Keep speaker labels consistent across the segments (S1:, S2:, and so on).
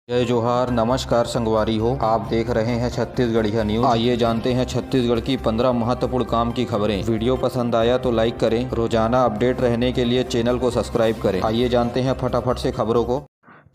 S1: जय जोहार, नमस्कार संगवारी हो। आप देख रहे हैं छत्तीसगढ़िया न्यूज। आइए जानते हैं छत्तीसगढ़ की 15 महत्वपूर्ण काम की खबरें। वीडियो पसंद आया तो लाइक करें। रोजाना अपडेट रहने के लिए चैनल को सब्सक्राइब करें। आइए जानते हैं फटाफट से खबरों को।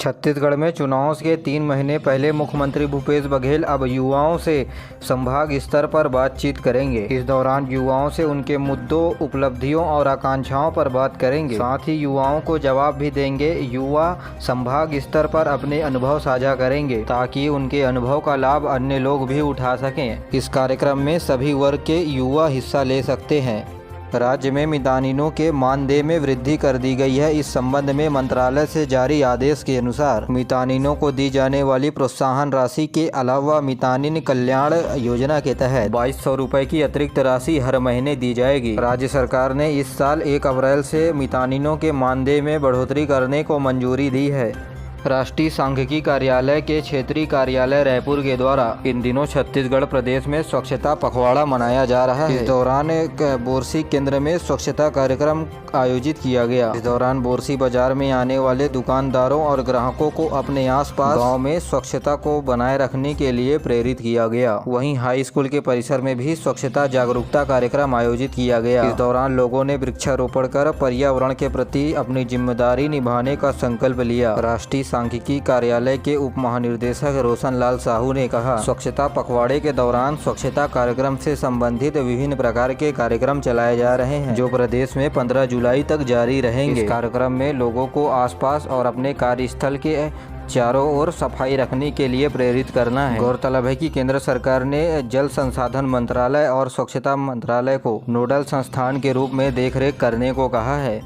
S1: छत्तीसगढ़ में चुनाव के 3 महीने पहले मुख्यमंत्री भूपेश बघेल अब युवाओं से संभाग स्तर पर बातचीत करेंगे। इस दौरान युवाओं से उनके मुद्दों, उपलब्धियों और आकांक्षाओं पर बात करेंगे। साथ ही युवाओं को जवाब भी देंगे। युवा संभाग स्तर पर अपने अनुभव साझा करेंगे ताकि उनके अनुभव का लाभ अन्य लोग भी उठा सकें। इस कार्यक्रम में सभी वर्ग के युवा हिस्सा ले सकते हैं। राज्य में मितानिनों के मानदेय में वृद्धि कर दी गई है। इस संबंध में मंत्रालय से जारी आदेश के अनुसार मितानिनों को दी जाने वाली प्रोत्साहन राशि के अलावा मितानिन कल्याण योजना के तहत 2200 रुपये की अतिरिक्त राशि हर महीने दी जाएगी। राज्य सरकार ने इस साल 1 अप्रैल से मितानिनों के मानदेय में बढ़ोतरी करने को मंजूरी दी है। राष्ट्रीय सांख्यिकी कार्यालय के क्षेत्रीय कार्यालय रायपुर के द्वारा इन दिनों छत्तीसगढ़ प्रदेश में स्वच्छता पखवाड़ा मनाया जा रहा है। इस दौरान बोरसी केंद्र में स्वच्छता कार्यक्रम आयोजित किया गया। इस दौरान बोरसी बाजार में आने वाले दुकानदारों और ग्राहकों को अपने आसपास गांव में स्वच्छता को बनाए रखने के लिए प्रेरित किया गया। वहीं हाई स्कूल के परिसर में भी स्वच्छता जागरूकता कार्यक्रम आयोजित किया गया। इस दौरान लोगों ने वृक्षारोपण कर पर्यावरण के प्रति अपनी जिम्मेदारी निभाने का संकल्प लिया। राष्ट्रीय सांख्यिकी कार्यालय के उप महानिदेशक रोशन लाल साहू ने कहा, स्वच्छता पखवाड़े के दौरान स्वच्छता कार्यक्रम से संबंधित विभिन्न प्रकार के कार्यक्रम चलाए जा रहे हैं जो प्रदेश में 15 जुलाई तक जारी रहेंगे। इस कार्यक्रम में लोगों को आसपास और अपने कार्यस्थल के चारों ओर सफाई रखने के लिए प्रेरित करना है। गौरतलब है कि केंद्र सरकार ने जल संसाधन मंत्रालय और स्वच्छता मंत्रालय को नोडल संस्थान के रूप में देखरेख करने को कहा है।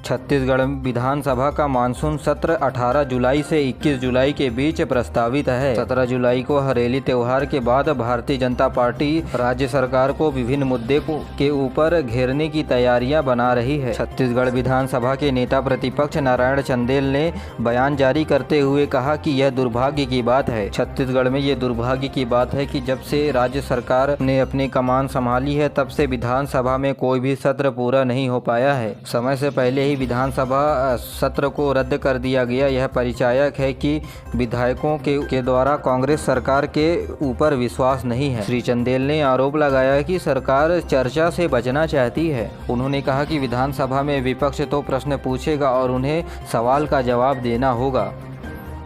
S1: छत्तीसगढ़ विधानसभा का मानसून सत्र 18 जुलाई से 21 जुलाई के बीच प्रस्तावित है। 17 जुलाई को हरेली त्योहार के बाद भारतीय जनता पार्टी राज्य सरकार को विभिन्न मुद्दे के ऊपर घेरने की तैयारियां बना रही है। छत्तीसगढ़ विधानसभा के नेता प्रतिपक्ष नारायण चंदेल ने बयान जारी करते हुए कहा कि यह दुर्भाग्य की बात है। छत्तीसगढ़ में ये दुर्भाग्य की बात है कि जब से राज्य सरकार ने अपनी कमान संभाली है तब से विधानसभा में कोई भी सत्र पूरा नहीं हो पाया है। समय से पहले ही विधानसभा सत्र को रद्द कर दिया गया। यह परिचायक है कि विधायकों के द्वारा कांग्रेस सरकार के ऊपर विश्वास नहीं है। श्री चंदेल ने आरोप लगाया कि सरकार चर्चा से बचना चाहती है। उन्होंने कहा कि विधानसभा में विपक्ष तो प्रश्न पूछेगा और उन्हें सवाल का जवाब देना होगा।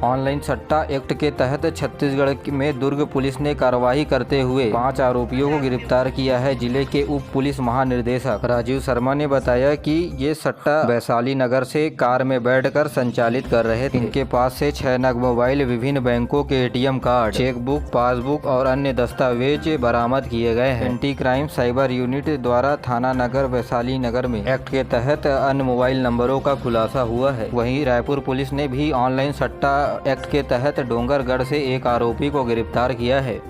S1: ऑनलाइन सट्टा एक्ट के तहत छत्तीसगढ़ में दुर्ग पुलिस ने कार्रवाई करते हुए 5 आरोपियों को गिरफ्तार किया है। जिले के उप पुलिस महानिदेशक राजीव शर्मा ने बताया कि ये सट्टा वैशाली नगर से कार में बैठकर संचालित कर रहे थे। इनके पास से 6 नग मोबाइल, विभिन्न बैंकों के ATM कार्ड, चेकबुक, पासबुक और अन्य दस्तावेज बरामद किए गए हैं। एंटी क्राइम साइबर यूनिट द्वारा थाना नगर वैशाली नगर में एक्ट के तहत अन्य मोबाइल नंबरों का खुलासा हुआ है। वहीं रायपुर पुलिस ने भी ऑनलाइन सट्टा एक्ट के तहत डोंगरगढ़ से एक आरोपी को गिरफ्तार किया है।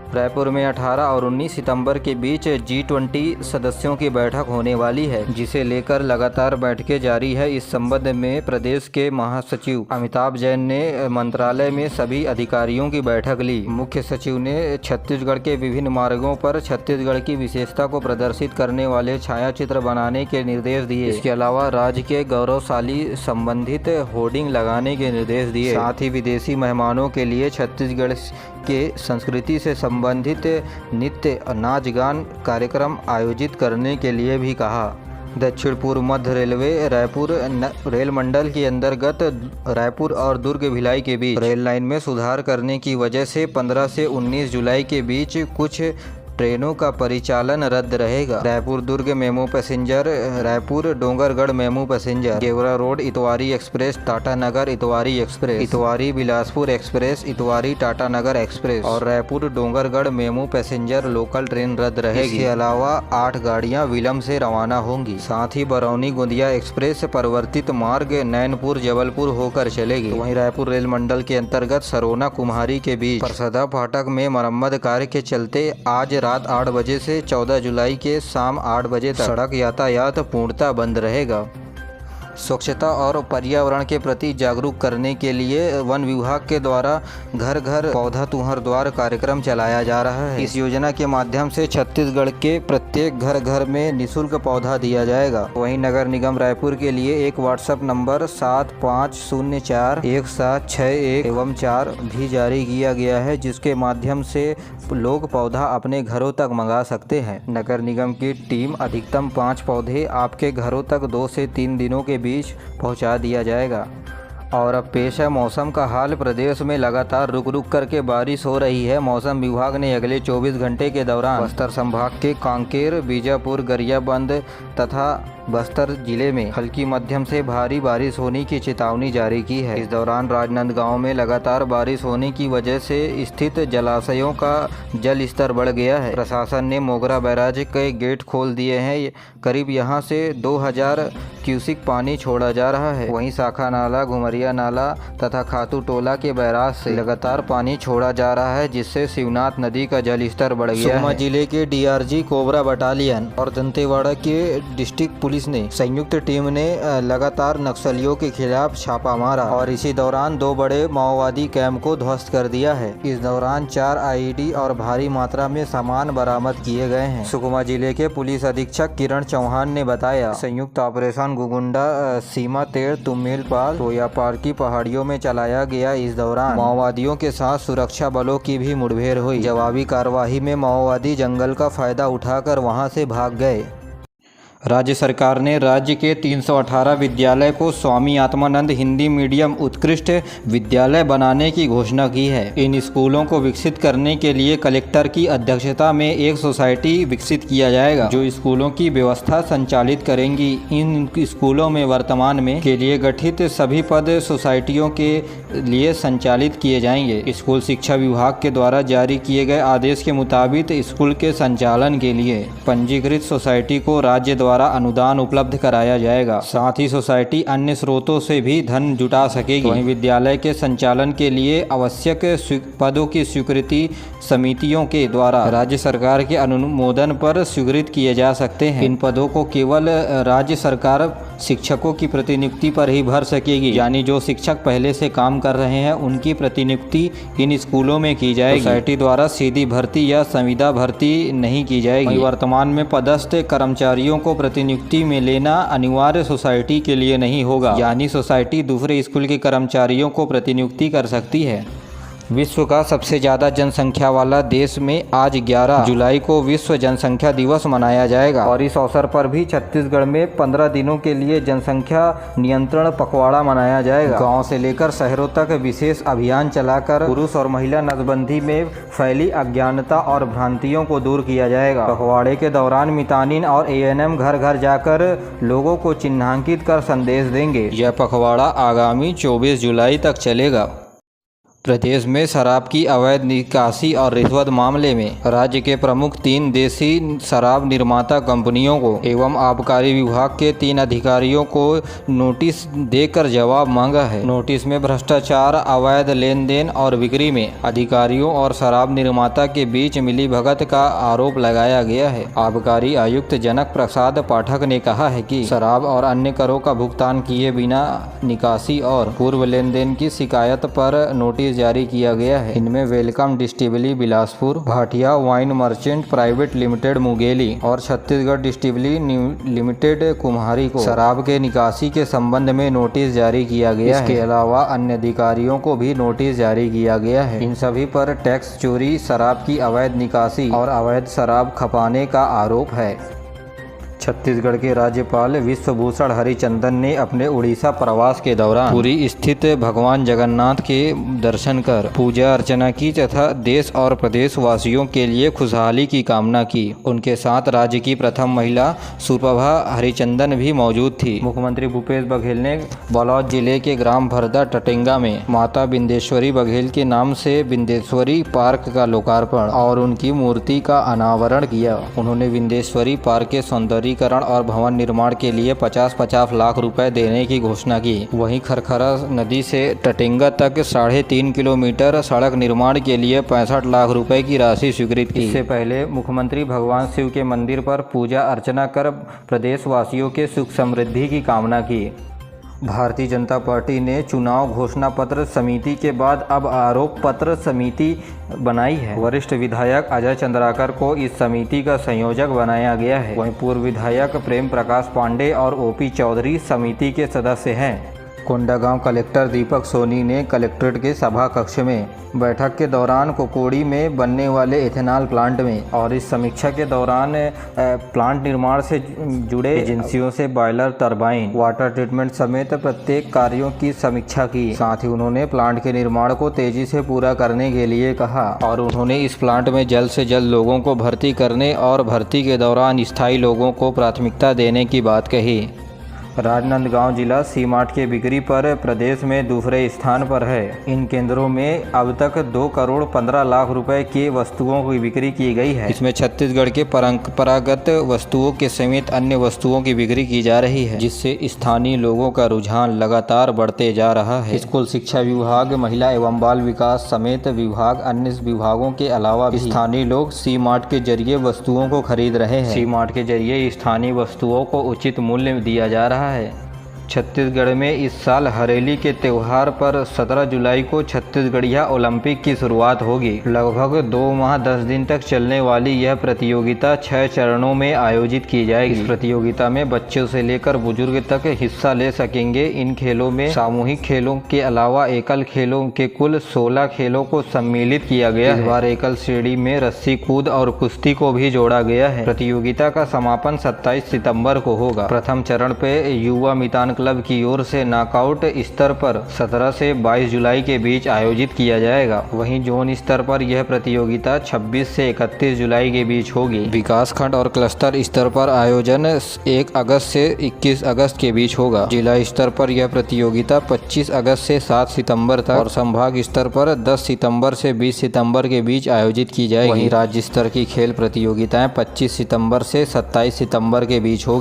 S1: रायपुर में 18 और 19 सितंबर के बीच G20 सदस्यों की बैठक होने वाली है, जिसे लेकर लगातार बैठकें जारी है। इस संबंध में प्रदेश के महासचिव अमिताभ जैन ने मंत्रालय में सभी अधिकारियों की बैठक ली। मुख्य सचिव ने छत्तीसगढ़ के विभिन्न मार्गों पर छत्तीसगढ़ की विशेषता को प्रदर्शित करने वाले छायाचित्र बनाने के निर्देश दिए। इसके अलावा राज्य के गौरवशाली संबंधित होर्डिंग लगाने के निर्देश दिए। साथ ही विदेशी मेहमानों के लिए छत्तीसगढ़ के संस्कृति से संबंधित नित्य नाच गान कार्यक्रम आयोजित करने के लिए भी कहा। दक्षिण पूर्व मध्य रेलवे रायपुर रेल मंडल के अंतर्गत रायपुर और दुर्ग भिलाई के बीच रेल लाइन में सुधार करने की वजह से 15 से 19 जुलाई के बीच कुछ ट्रेनों का परिचालन रद्द रहेगा। Raipur Durg MEMU passenger, Raipur Dongargarh MEMU passenger, Gevra road Itwari express, Tata Nagar Itwari express, Itwari Bilaspur express, Itwari Tata Nagar express और Raipur Dongargarh MEMU passenger local train रद्द रहेगी। इसके अलावा 8 गाड़ियां विलंब से रवाना होंगी। साथ ही बरौनी गोंदिया एक्सप्रेस परिवर्तित मार्ग नैनपुर जबलपुर होकर चलेगी। वहीं रायपुर रेल मंडल के अंतर्गत सरोना कुम्हारी के बीच परसदा फाटक में मरम्मत कार्य के चलते आज रात 8 बजे से 14 जुलाई के शाम 8 बजे तक सड़क यातायात पूर्णतः बंद रहेगा। स्वच्छता और पर्यावरण के प्रति जागरूक करने के लिए वन विभाग के द्वारा घर घर पौधा तुम्हार द्वार कार्यक्रम चलाया जा रहा है। इस योजना के माध्यम से छत्तीसगढ़ के प्रत्येक घर घर में निःशुल्क पौधा दिया जाएगा। वहीं नगर निगम रायपुर के लिए एक व्हाट्सएप नंबर 75041761 भी जारी किया गया है, जिसके माध्यम से लोग पौधा अपने घरों तक मंगा सकते हैं। नगर निगम की टीम अधिकतम 5 पौधे आपके घरों तक 2 से 3 दिनों के बीच पहुंचा दिया जाएगा। और अब पेश है मौसम का हाल। प्रदेश में लगातार रुक रुक करके बारिश हो रही है। मौसम विभाग ने अगले 24 घंटे के दौरान बस्तर संभाग के कांकेर, बीजापुर, गरियाबंद तथा बस्तर जिले में हल्की मध्यम से भारी बारिश होने की चेतावनी जारी की है। इस दौरान राजनांदगांव में लगातार बारिश होने की वजह से स्थित जलाशयों का जल स्तर बढ़ गया है। प्रशासन ने मोगरा बैराज के गेट खोल दिए हैं। करीब यहां से 2000 क्यूसिक पानी छोड़ा जा रहा है। वहीं शाखा नाला, घुमरिया नाला तथा खातू टोला के बैराज से लगातार पानी छोड़ा जा रहा है, जिससे शिवनाथ नदी का जल स्तर बढ़ गया है। सुकमा जिले के डीआरजी कोबरा बटालियन और दंतेवाड़ा के डिस्ट्रिक्ट पुलिस ने संयुक्त टीम ने लगातार नक्सलियों के खिलाफ छापा मारा और इसी दौरान 2 बड़े माओवादी कैंप को ध्वस्त कर दिया है। इस दौरान 4 आईईडी और भारी मात्रा में सामान बरामद किए गए हैं। सुकमा जिले के पुलिस अधीक्षक किरण चौहान ने बताया, संयुक्त ऑपरेशन गुगुंडा सीमा तेड़ तुमेलपाल टोयापार की पहाड़ियों में चलाया गया। इस दौरान माओवादियों के साथ सुरक्षा बलों की भी मुठभेड़ हुई। जवाबी कार्रवाई में माओवादी जंगल का फायदा उठाकर वहां से भाग गए। राज्य सरकार ने राज्य के 318 विद्यालय को स्वामी आत्मानंद हिंदी मीडियम उत्कृष्ट विद्यालय बनाने की घोषणा की है। इन स्कूलों को विकसित करने के लिए कलेक्टर की अध्यक्षता में एक सोसाइटी विकसित किया जाएगा, जो स्कूलों की व्यवस्था संचालित करेंगी। इन स्कूलों में वर्तमान में के लिए गठित सभी पद सोसाइटियों के लिए संचालित किए जाएंगे। स्कूल शिक्षा विभाग के द्वारा जारी किए गए आदेश के मुताबिक स्कूल के संचालन के लिए पंजीकृत सोसाइटी को राज्य द्वारा अनुदान उपलब्ध कराया जाएगा। साथ ही सोसाइटी अन्य स्रोतों से भी धन जुटा सकेगी। वहीं विद्यालय के संचालन के लिए आवश्यक पदों की स्वीकृति समितियों के द्वारा राज्य सरकार के अनुमोदन पर स्वीकृत किए जा सकते हैं। इन पदों को केवल राज्य सरकार शिक्षकों की प्रतिनियुक्ति पर ही भर सकेगी, यानी जो शिक्षक पहले से काम कर रहे हैं उनकी प्रतिनियुक्ति इन स्कूलों में की जाएगी। सोसाइटी द्वारा सीधी भर्ती या संविदा भर्ती नहीं की जाएगी। वर्तमान में पदस्थ कर्मचारियों को प्रतिनियुक्ति में लेना अनिवार्य सोसाइटी के लिए नहीं होगा, यानी सोसाइटी दूसरे स्कूल के कर्मचारियों को प्रतिनियुक्ति कर सकती है। विश्व का सबसे ज़्यादा जनसंख्या वाला देश में आज 11 जुलाई को विश्व जनसंख्या दिवस मनाया जाएगा और इस अवसर पर भी छत्तीसगढ़ में 15 दिनों के लिए जनसंख्या नियंत्रण पखवाड़ा मनाया जाएगा। गांव से लेकर शहरों तक विशेष अभियान चलाकर पुरुष और महिला नसबंदी में फैली अज्ञानता और भ्रांतियों को दूर किया जाएगा। पखवाड़े के दौरान मितानिन और एएनएम घर घर जाकर लोगों को चिन्हांकित कर संदेश देंगे। यह पखवाड़ा आगामी 24 जुलाई तक चलेगा। प्रदेश में शराब की अवैध निकासी और रिश्वत मामले में राज्य के प्रमुख 3 देसी शराब निर्माता कंपनियों को एवं आबकारी विभाग के 3 अधिकारियों को नोटिस देकर जवाब मांगा है। नोटिस में भ्रष्टाचार, अवैध लेन देन और बिक्री में अधिकारियों और शराब निर्माता के बीच मिलीभगत का आरोप लगाया गया है। आबकारी आयुक्त जनक प्रसाद पाठक ने कहा है कि शराब और अन्य करों का भुगतान किए बिना निकासी और पूर्व लेन देन की शिकायत पर नोटिस जारी किया गया है। इनमें welcome distillery Bilaspur, Bhatia wine merchant private limited Mungeli और छत्तीसगढ़ डिस्टिलरी लिमिटेड कुम्हारी को शराब के निकासी के संबंध में नोटिस जारी किया गया है। इसके अलावा अन्य अधिकारियों को भी नोटिस जारी किया गया है। इन सभी पर टैक्स चोरी, शराब की अवैध निकासी और अवैध शराब खपाने का आरोप है। छत्तीसगढ़ के राज्यपाल विश्वभूषण हरिचंदन ने अपने उड़ीसा प्रवास के दौरान पुरी स्थित भगवान जगन्नाथ के दर्शन कर पूजा अर्चना की तथा देश और प्रदेश वासियों के लिए खुशहाली की कामना की। उनके साथ राज्य की प्रथम महिला सुप्रभा हरिचंदन भी मौजूद थी। मुख्यमंत्री भूपेश बघेल ने बालोद जिले के ग्राम भरदा टटेंगा में माता बिंदेश्वरी बघेल के नाम से बिंदेश्वरी पार्क का लोकार्पण और उनकी मूर्ति का अनावरण किया। उन्होंने बिंदेश्वरी पार्क के सौंदर्य और भवन निर्माण के लिए 50-50 लाख रुपए देने की घोषणा की। वहीं खरखरा नदी से टटेंगा तक 3.5 किलोमीटर सड़क निर्माण के लिए 65 लाख रुपए की राशि स्वीकृत की। इससे पहले मुख्यमंत्री भगवान शिव के मंदिर पर पूजा अर्चना कर प्रदेशवासियों के सुख समृद्धि की कामना की। भारतीय जनता पार्टी ने चुनाव घोषणा पत्र समिति के बाद अब आरोप पत्र समिति बनाई है। वरिष्ठ विधायक अजय चंद्राकर को इस समिति का संयोजक बनाया गया है। वहीं पूर्व विधायक प्रेम प्रकाश पांडे और ओपी चौधरी समिति के सदस्य हैं। कोंडागांव कलेक्टर दीपक सोनी ने कलेक्ट्रेट के सभा कक्ष में बैठक के दौरान कुकोड़ी में बनने वाले इथेनॉल प्लांट में और इस समीक्षा के दौरान प्लांट निर्माण से जुड़े एजेंसियों से बॉयलर, टरबाइन, वाटर ट्रीटमेंट समेत प्रत्येक कार्यों की समीक्षा की। साथ ही उन्होंने प्लांट के निर्माण को तेजी से पूरा करने के लिए कहा और उन्होंने इस प्लांट में जल्द से जल्द लोगों को भर्ती करने और भर्ती के दौरान स्थायी लोगों को प्राथमिकता देने की बात कही। राजनांदगांव जिला सी मार्ट की बिक्री पर प्रदेश में दूसरे स्थान पर है। इन केंद्रों में अब तक 2 करोड़ 15 लाख रुपए की वस्तुओं की बिक्री की गई है। इसमें छत्तीसगढ़ के परंपरागत वस्तुओं के समेत अन्य वस्तुओं की बिक्री की जा रही है, जिससे स्थानीय लोगों का रुझान लगातार बढ़ते जा रहा है। स्कूल शिक्षा विभाग, महिला एवं बाल विकास समेत विभाग अन्य विभागों के अलावा स्थानीय लोग सी मार्ट के जरिए वस्तुओं को खरीद रहे हैं। सी मार्ट के जरिए स्थानीय वस्तुओं को उचित मूल्य दिया जा रहा है। छत्तीसगढ़ में इस साल हरेली के त्यौहार पर 17 जुलाई को छत्तीसगढ़िया ओलंपिक की शुरुआत होगी। लगभग 2 माह 10 दिन तक चलने वाली यह प्रतियोगिता 6 चरणों में आयोजित की जाएगी। इस प्रतियोगिता में बच्चों से लेकर बुजुर्ग तक हिस्सा ले सकेंगे। इन खेलों में सामूहिक खेलों के अलावा एकल खेलों के कुल 16 खेलों को सम्मिलित किया गया है। इस बार एकल श्रेणी में रस्सी कूद और कुश्ती को भी जोड़ा गया है। प्रतियोगिता का समापन 27 सितंबर को होगा। प्रथम चरण पे युवा मितान क्लब की ओर से नॉकआउट स्तर पर 17 से 22 जुलाई के बीच आयोजित किया जाएगा। वहीं जोन स्तर पर यह प्रतियोगिता 26 से 31 जुलाई के बीच होगी। विकास खंड और क्लस्टर स्तर पर आयोजन 1 अगस्त से 21 अगस्त के बीच होगा। जिला स्तर पर यह प्रतियोगिता 25 अगस्त से 7 सितंबर तक और संभाग स्तर पर 10 सितंबर से 20 सितंबर के बीच आयोजित की जाएगी। वहीं राज्य स्तर की खेल प्रतियोगिताएं 25 सितंबर से 27 सितंबर के बीच होगी।